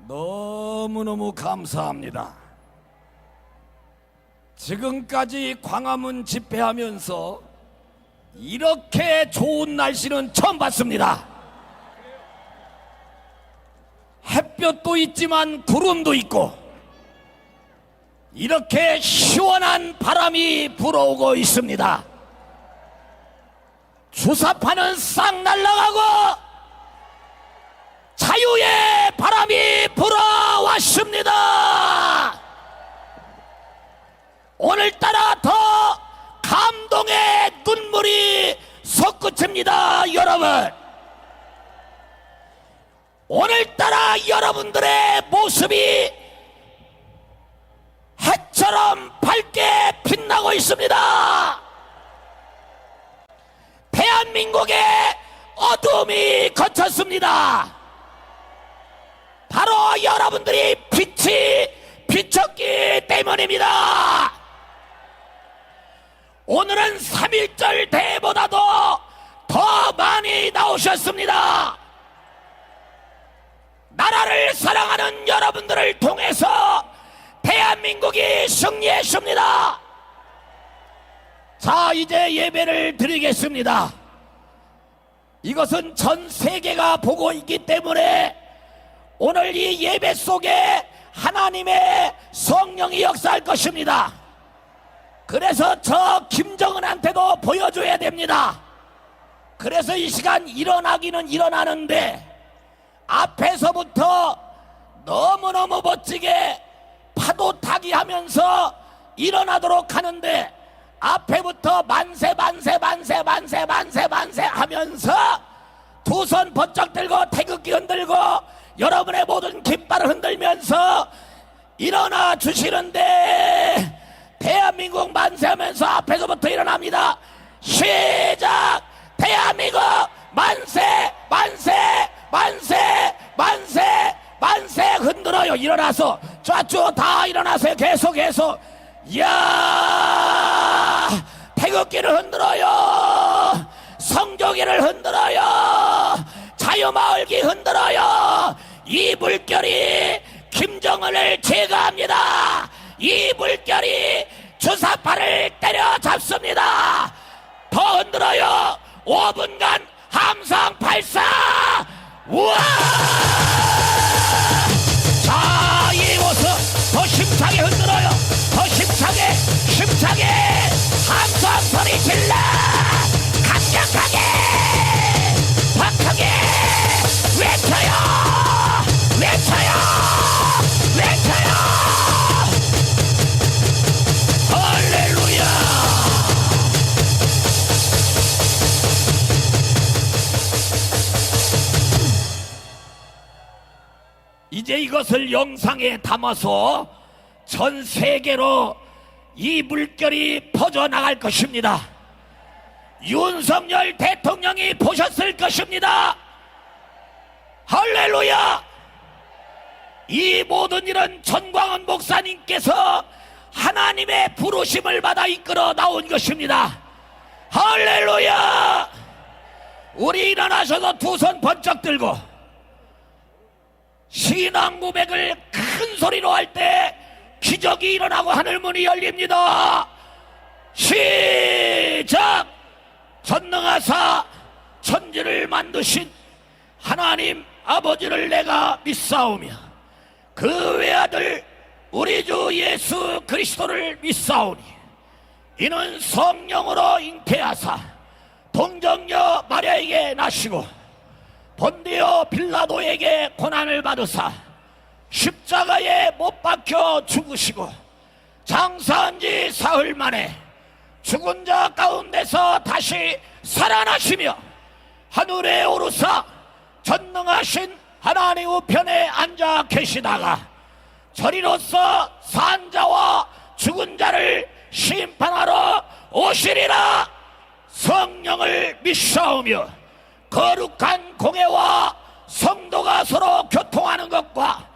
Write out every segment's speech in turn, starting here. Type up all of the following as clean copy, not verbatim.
너무너무 감사합니다. 지금까지 광화문 집회하면서 이렇게 좋은 날씨는 처음 봤습니다. 햇볕도 있지만 구름도 있고 이렇게 시원한 바람이 불어오고 있습니다. 주사파는 싹 날아가고 자유의 바람이 불어왔습니다. 오늘따라 더 감동의 눈물이 솟구칩니다. 여러분, 오늘따라 여러분들의 모습이 해처럼 밝게 빛나고 있습니다. 대한민국의 어둠이 걷혔습니다. 바로 여러분들이 빛이 비쳤기 때문입니다. 오늘은 3.1절 대회보다도 더 많이 나오셨습니다. 나라를 사랑하는 여러분들을 통해서 대한민국이 승리했습니다. 자, 이제 예배를 드리겠습니다. 이것은 전 세계가 보고 있기 때문에 오늘 이 예배 속에 하나님의 성령이 역사할 것입니다. 그래서 저 김정은한테도 보여줘야 됩니다. 그래서 이 시간 일어나기는 일어나는데 앞에서부터 너무너무 멋지게 파도 타기 하면서 일어나도록 하는데 앞에부터 만세 만세 만세 만세 만세 만세 하면서 두 손 번쩍 들고 태극기 흔들고 여러분의 모든 깃발을 흔들면서 일어나 주시는데 대한민국 만세하면서 앞에서부터 일어납니다. 시작! 대한민국 만세 만세 만세 만세 만세 흔들어요. 일어나서 좌측 다 일어나세요. 계속 이야, 태극기를 흔들어요. 성조기를 흔들어요. 자유마을기 흔들어요. 이 물결이 김정은을 제거합니다. 이 물결이 주사파를 때려잡습니다. 더 흔들어요. 5분간 함성 발사. 우와! 자, 이 모습 더 힘차게 흔들어요. 더 힘차게 함성 소리 질러. 강력하게 더 크게 외쳐요. 할렐루야. 이제 이것을 영상에 담아서 전 세계로 이 물결이 퍼져나갈 것입니다. 윤석열 대통령이 보셨을 것입니다. 할렐루야. 이 모든 일은 전광훈 목사님께서 하나님의 부르심을 받아 이끌어 나온 것입니다. 할렐루야. 우리 일어나셔서 두 손 번쩍 들고 신앙 고백을 큰 소리로 할 때 기적이 일어나고 하늘문이 열립니다. 시작! 전능하사 천지를 만드신 하나님 아버지를 내가 믿사오며 그 외아들 우리 주 예수 그리스도를 믿사오니 이는 성령으로 잉태하사 동정녀 마리아에게 나시고 본디오 빌라도에게 고난을 받으사 십자가에 못 박혀 죽으시고 장사한 지 사흘 만에 죽은 자 가운데서 다시 살아나시며 하늘에 오르사 전능하신 하나님 우편에 앉아 계시다가 저리로서 산 자와 죽은 자를 심판하러 오시리라. 성령을 믿사오며 거룩한 공회와 성도가 서로 교통하는 것과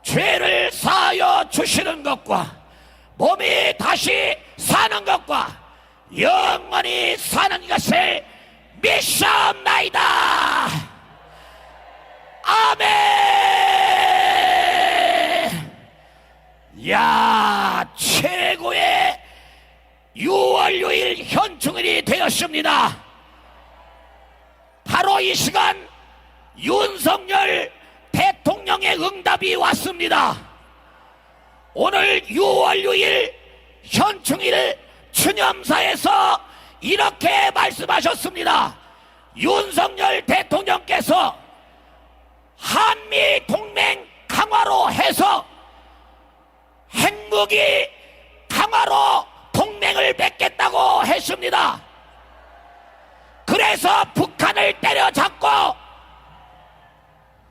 죄를 사하여 주시는 것과 몸이 다시 사는 것과 영원히 사는 것을 믿사옵나이다. 아멘. 야, 최고의 6월 6일 현충일이 되었습니다. 바로 이 시간 윤석열 대통령의 응답이 왔습니다. 오늘 6월 6일 현충일 추념사에서 이렇게 말씀하셨습니다. 윤석열 대통령께서 한미 동맹 강화로 해서 핵무기 강화로 동맹을 맺겠다고 했습니다. 그래서 북한을 때려잡고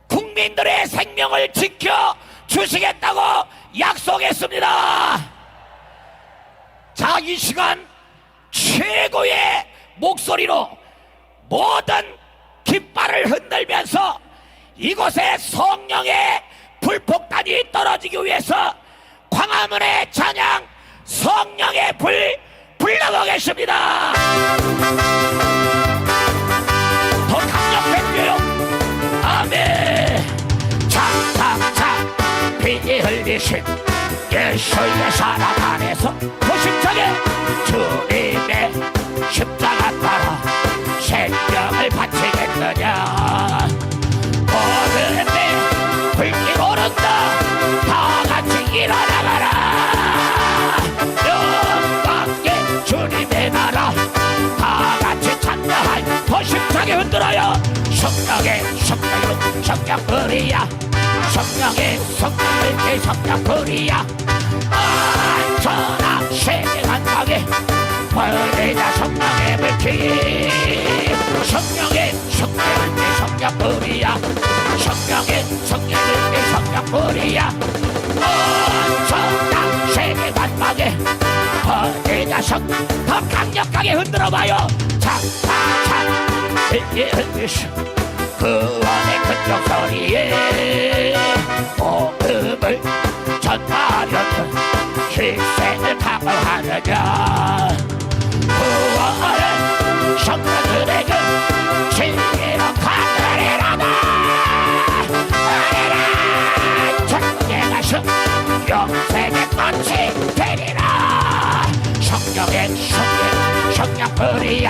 국민들의 생명을 지켜 주시겠다고 약속했습니다. 자, 이 시간 최고의 목소리로 모든 깃발을 흔들면서 이곳에 성령의 불폭탄이 떨어지기 위해서 광화문의 찬양 성령의 불 불러보겠습니다. 더 강력했고요. 아멘. 창창창 피 흘리신 예수의 사랑 안에서 도심장에 주님의 십자가 따라 생명을 바치겠느냐. 어른의 불길 오른다. 다 같이 일어나가라. 영광의 주님의 나라 다 같이 찬양하여 도심장에 흔들어요. 성령의 성령불이야. 성령의 성령의 성령불이야. 안전한 세계 한방에 벌리자 성령의 불길. 성령의 성령의 성령불이야. 성령의 성령의 성령불이야. 안전한 세계 한방에 벌리자 성령. 더 강력하게 흔들어봐요. 찬찬찬 구원의 큰 소리에 복음을 전하려는 희생을 각오하느냐. 구원은 성도들에게 진리로 가느리라다. 아리라 천국에 가서 영생의 꽃이 되리라. 성령의 성령불이야.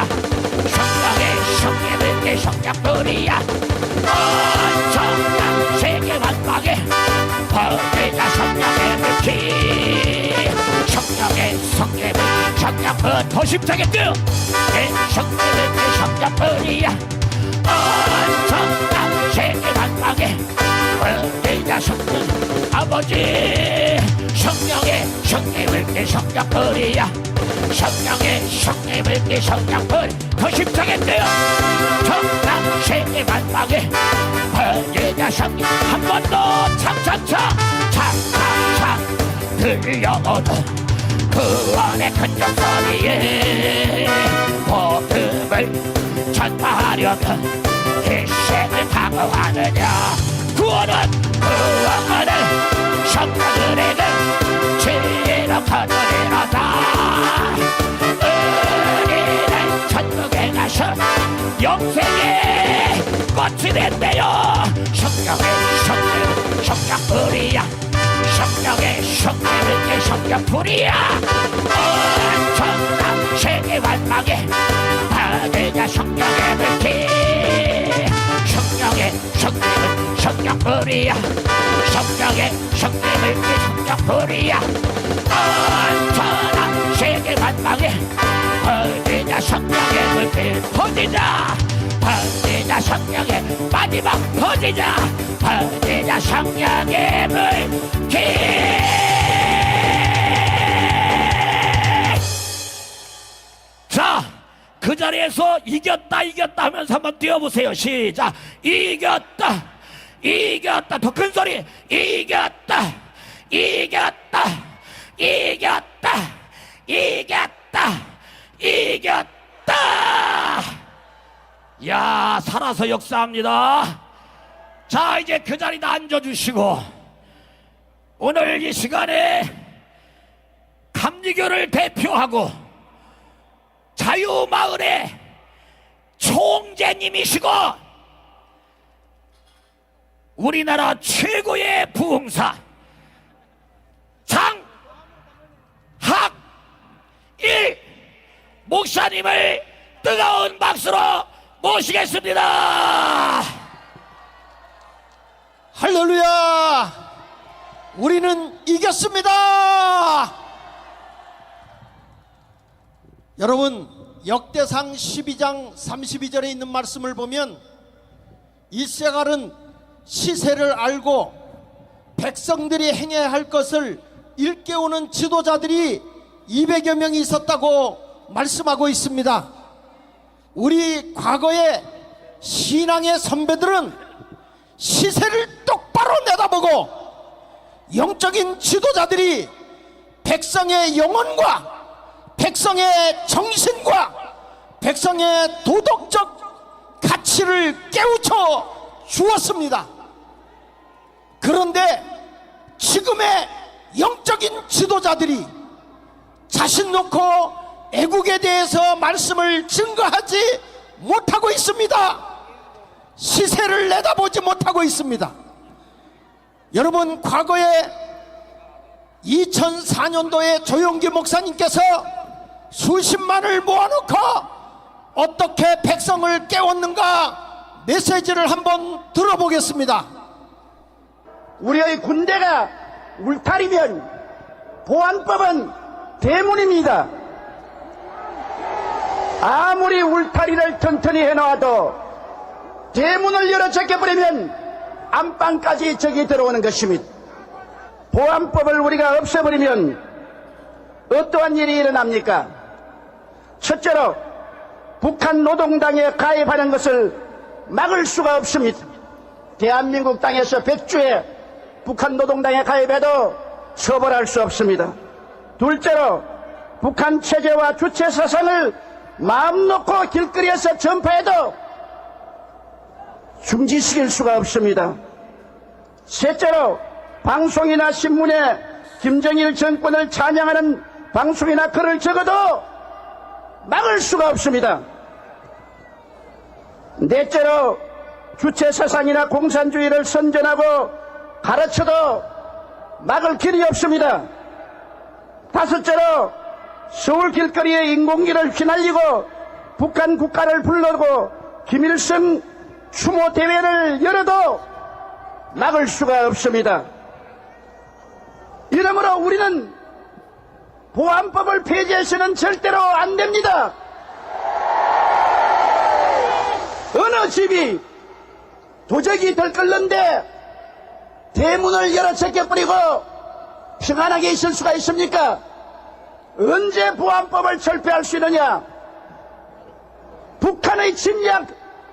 성령의 성령의 성령불이야. 엄청난 세계 만방에 벌리자 성령의 불길. 성령의 성령의 성령불 도심장에 뛰어. 내 성령의 성령불이야. 엄청난 세계 만방에 벌리자 성령 아버지. 성령의 성령의 성령불이야. 성령의 성령의 성령불 도심장에 뛰어. 정당 세계 만방에 벌리자 성령. 한 번 더 차차차 차차차 들려오는 구원의 큰 소리에 복음을 전파하려면 희생을 각오하느냐. 구원은 성도들에게 진리로 거두리로다. 우리는 천국에 가서 영생의 꽃이 된대요. 성령의 성령불이야. 성령의 성령불이야. 엄청난 세계 만방에 받으자 성령의 불길. 성령의 성령불이야. 성령의 성령불이야. 엄청난 세계 만방에 받으자 성령의 불길. 퍼지자 퍼지자 성령의 마지막 퍼지자 퍼지자 성령의 불길. 자, 그 자리에서 이겼다 하면서 한번 뛰어보세요. 시작. 이겼다 이겼다. 더 큰 소리. 이겼다 이겼다 이겼다 이겼다 이겼다. 야, 살아서 역사합니다. 자, 이제 그 자리에 앉아주시고 오늘 이 시간에 감리교를 대표하고 자유마을의 총재님이시고 우리나라 최고의 부흥사 장 목사님을 뜨거운 박수로 모시겠습니다. 할렐루야! 우리는 이겼습니다! 여러분, 역대상 12장 32절에 있는 말씀을 보면 이세갈은 시세를 알고 백성들이 행해야 할 것을 일깨우는 지도자들이 200여 명이 있었다고 말씀하고 있습니다. 우리 과거의 신앙의 선배들은 시세를 똑바로 내다보고 영적인 지도자들이 백성의 영혼과 백성의 정신과 백성의 도덕적 가치를 깨우쳐 주었습니다. 그런데 지금의 영적인 지도자들이 자신 놓고 애국에 대해서 말씀을 증거하지 못하고 있습니다. 시세를 내다보지 못하고 있습니다. 여러분, 과거에 2004년도에 조용기 목사님께서 수십만을 모아놓고 어떻게 백성을 깨웠는가 메시지를 한번 들어보겠습니다. 우리의 군대가 울타리면 보안법은 대문입니다. 아무리 울타리를 튼튼히 해놓아도 대문을 열어 제껴버리면 안방까지 적이 들어오는 것입니다. 보안법을 우리가 없애버리면 어떠한 일이 일어납니까? 첫째로 북한 노동당에 가입하는 것을 막을 수가 없습니다. 대한민국 땅에서 100주에 북한 노동당에 가입해도 처벌할 수 없습니다. 둘째로 북한 체제와 주체 사상을 마음 놓고 길거리에서 전파해도 중지시킬 수가 없습니다. 셋째로 방송이나 신문에 김정일 정권을 찬양하는 방송이나 글을 적어도 막을 수가 없습니다. 넷째로 주체 사상이나 공산주의를 선전하고 가르쳐도 막을 길이 없습니다. 다섯째로 서울 길거리에 인공기를 휘날리고 북한 국가를 불러고 김일성 추모 대회를 열어도 막을 수가 없습니다. 이러므로 우리는 보안법을 폐지해서는 절대로 안 됩니다. 어느 집이 도적이 들끓는데 대문을 열어 제껴버리고 평안하게 있을 수가 있습니까? 언제 보안법을 철폐할 수 있느냐? 북한의 침략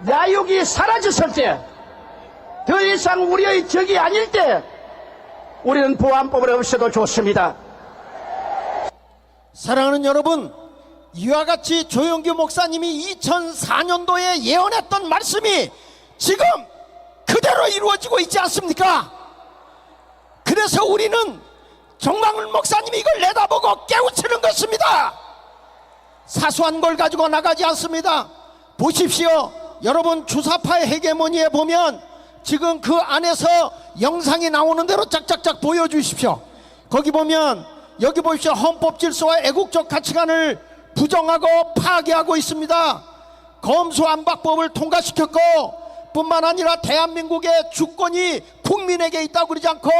야욕이 사라졌을 때, 더 이상 우리의 적이 아닐 때 우리는 보안법을 없애도 좋습니다. 사랑하는 여러분, 이와 같이 조용기 목사님이 2004년도에 예언했던 말씀이 지금 그대로 이루어지고 있지 않습니까? 그래서 우리는 정광훈 목사님이 이걸 내다보고 깨우치는 것입니다. 사소한 걸 가지고 나가지 않습니다. 보십시오. 여러분, 주사파의 헤게모니에 보면 지금 그 안에서 영상이 나오는 대로 짝짝짝 보여주십시오. 거기 보면, 여기 보십시오. 헌법 질서와 애국적 가치관을 부정하고 파괴하고 있습니다. 검수안박법을 통과시켰고 뿐만 아니라 대한민국의 주권이 국민에게 있다고 그러지 않고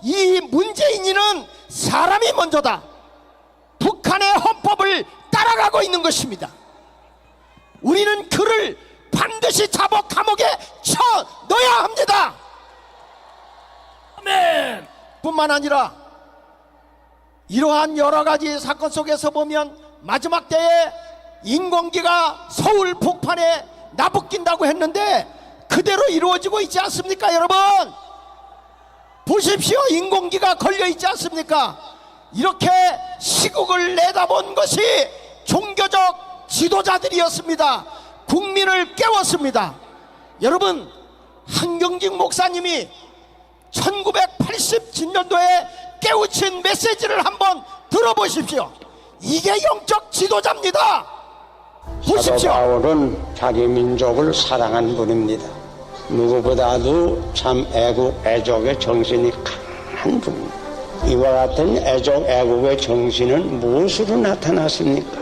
이 문재인이는 사람이 먼저다. 북한의 헌법을 따라가고 있는 것입니다. 우리는 그를 반드시 잡아 감옥에 쳐 넣어야 합니다. 아멘. 뿐만 아니라 이러한 여러 가지 사건 속에서 보면 마지막 때에 인공기가 서울 폭판에 나부낀다고 했는데 그대로 이루어지고 있지 않습니까? 여러분 보십시오. 인공기가 걸려 있지 않습니까? 이렇게 시국을 내다본 것이 종교적 지도자들이었습니다. 국민을 깨웠습니다. 여러분, 한경직 목사님이 1987년도에 깨우친 메시지를 한번 들어보십시오. 이게 영적 지도자입니다. 보십시오. 사도 바울은 자기 민족을 사랑한 분입니다. 누구보다도 참 애국, 애족의 정신이 강한 분입니다. 이와 같은 애족, 애국의 정신은 무엇으로 나타났습니까?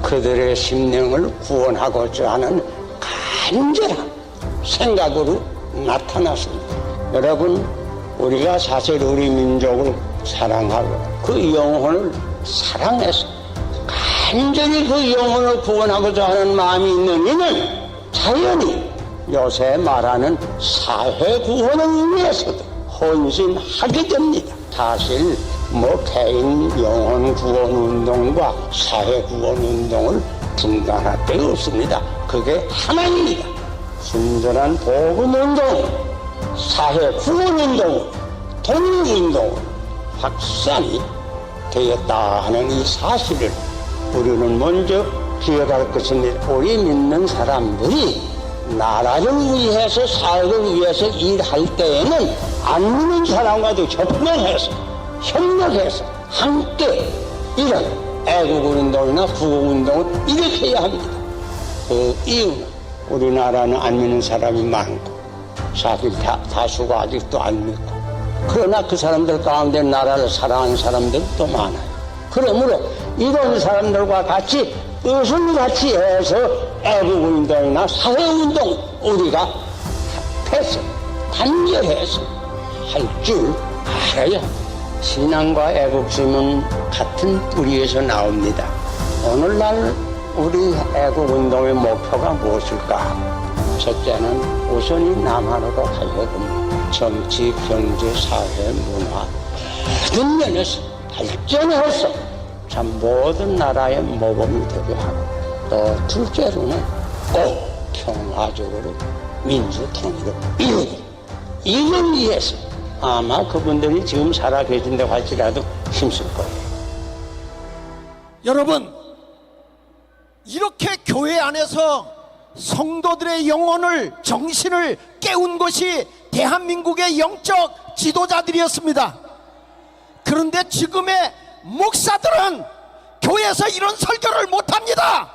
그들의 심령을 구원하고자 하는 간절한 생각으로 나타났습니다. 여러분, 우리가 사실 우리 민족을 사랑하고 그 영혼을 사랑해서 간절히 그 영혼을 구원하고자 하는 마음이 있는 이는 자연히 요새 말하는 사회 구원을 위해서도 헌신하게 됩니다. 사실 개인 영혼 구원 운동과 사회 구원 운동을 중단할 데가 없습니다. 그게 하나입니다. 순전한 복음 운동, 사회 구원 운동, 독립 운동 확산이 되었다 하는 이 사실을 우리는 먼저 기억할 것입니다. 우리 믿는 사람들이 나라를 위해서 사회를 위해서 일할 때에는 안 믿는 사람과도 협력해서 함께 이런 애국운동이나 구국운동을 일으켜야 합니다. 그 이유는 우리나라는 안 믿는 사람이 많고 사실 다수가 아직도 안 믿고, 그러나 그 사람들 가운데 나라를 사랑하는 사람들도 많아요. 그러므로 이런 사람들과 같이 뜻을 같이 해서 애국운동이나 사회운동 우리가 합해서 단결해서 할 줄 알아야 합니다. 신앙과 애국심은 같은 뿌리에서 나옵니다. 오늘날 우리 애국운동의 목표가 무엇일까? 첫째는 우선이 남한으로 하여금 정치, 경제, 사회, 문화 모든 면에서 발전해서 참 모든 나라의 모범이 되게 하고, 또 둘째로는 꼭 평화적으로 민주통일을 이루고, 이걸 위해서 아마 그분들이 지금 살아계신다고 할지라도 힘쓸 거예요. 여러분, 이렇게 교회 안에서 성도들의 영혼을, 정신을 깨운 것이 대한민국의 영적 지도자들이었습니다. 그런데 지금의 목사들은 교회에서 이런 설교를 못합니다.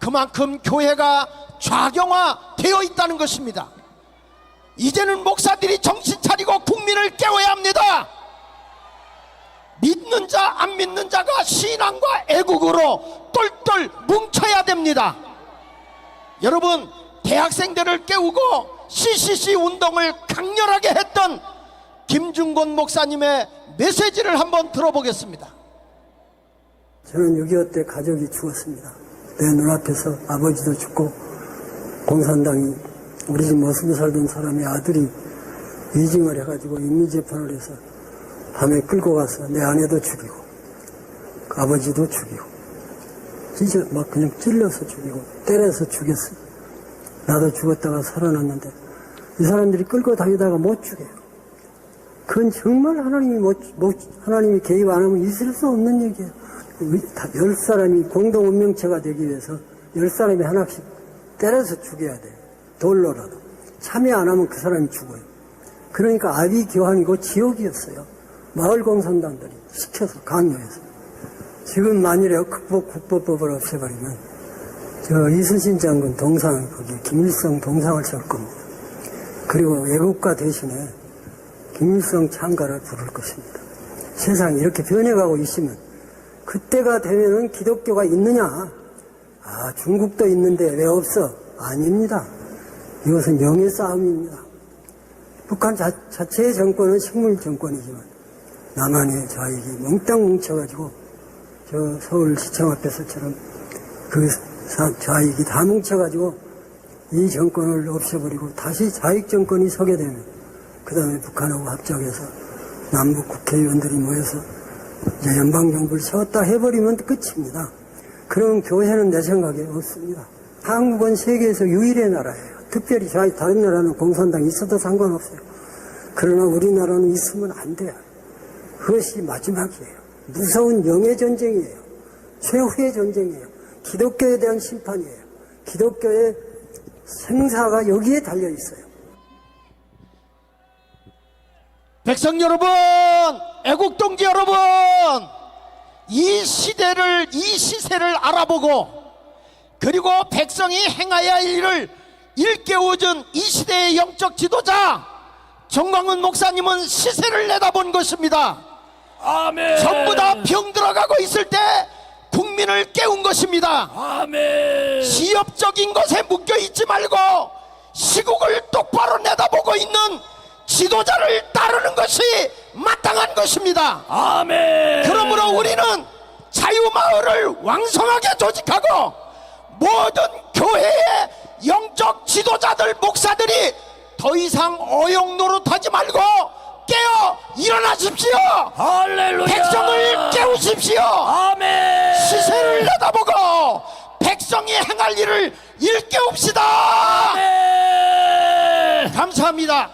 그만큼 교회가 좌경화되어 있다는 것입니다. 이제는 목사들이 정신 차리고 국민을 깨워야 합니다. 믿는 자, 안 믿는 자가 신앙과 애국으로 똘똘 뭉쳐야 됩니다. 여러분, 대학생들을 깨우고 CCC 운동을 강렬하게 했던 김중곤 목사님의 메시지를 한번 들어보겠습니다. 저는 6.25 때 가족이 죽었습니다. 내 눈앞에서 아버지도 죽고, 공산당이 우리 집 모습에 살던 사람의 아들이 위증을 해가지고 인민재판을 해서 밤에 끌고 가서 내 아내도 죽이고 아버지도 죽이고, 진짜 막 그냥 찔러서 죽이고 때려서 죽였어요. 나도 죽었다가 살아났는데 이 사람들이 끌고 다니다가 못 죽여요. 그건 정말 하나님이 개입 안 하면 있을 수 없는 얘기예요. 10사람이 공동 운명체가 되기 위해서 10사람이 하나씩 때려서 죽여야 돼요. 돌로라도. 참여 안 하면 그 사람이 죽어요. 그러니까 아비규환이고 지옥이었어요. 마을 공산당들이 시켜서 강요해서. 지금 만일에 국보법을 없애버리면 이순신 장군 동상, 거기 김일성 동상을 세울 겁니다. 그리고 애국가 대신에 김일성 창가를 부를 것입니다. 세상이 이렇게 변해가고 있으면 그때가 되면은 기독교가 있느냐? 중국도 있는데 왜 없어? 아닙니다. 이것은 영의 싸움입니다. 북한 자체의 정권은 식물 정권이지만 남한의 좌익이 몽땅 뭉쳐가지고 저 서울시청 앞에서처럼 그 좌익이 다 뭉쳐가지고 이 정권을 없애버리고 다시 좌익 정권이 서게 되면 그 다음에 북한하고 합작해서 남북 국회의원들이 모여서 이제 연방정부를 세웠다 해버리면 끝입니다. 그런 교회는 내 생각에 없습니다. 한국은 세계에서 유일의 나라예요. 특별히 다른 나라는 공산당이 있어도 상관없어요. 그러나 우리나라는 있으면 안 돼요. 그것이 마지막이에요. 무서운 영의 전쟁이에요. 최후의 전쟁이에요. 기독교에 대한 심판이에요. 기독교의 생사가 여기에 달려 있어요. 백성 여러분, 애국동지 여러분, 이 시대를, 이 시세를 알아보고 그리고 백성이 행해야 할 일을 일깨워준 이 시대의 영적 지도자 정광훈 목사님은 시세를 내다본 것입니다. 아멘. 전부 다 병들어가고 있을 때 국민 국민을 깨운 것입니다. 아멘. 시협적인 것에 묶여있지 말고 시국을 똑바로 내다보고 있는 지도자를 따르는 것이 마땅한 것입니다. 아멘. 그러므로 우리는 자유마을을 왕성하게 조직하고 모든 교회의 영적 지도자들 목사들이 더 이상 어용 노릇하지 말고 깨어 일어나십시오. 할렐루야. 백성을 깨우십시오. 아멘. 시세를 내다보고 백성이 행할 일을 일깨웁시다. 아멘. 감사합니다.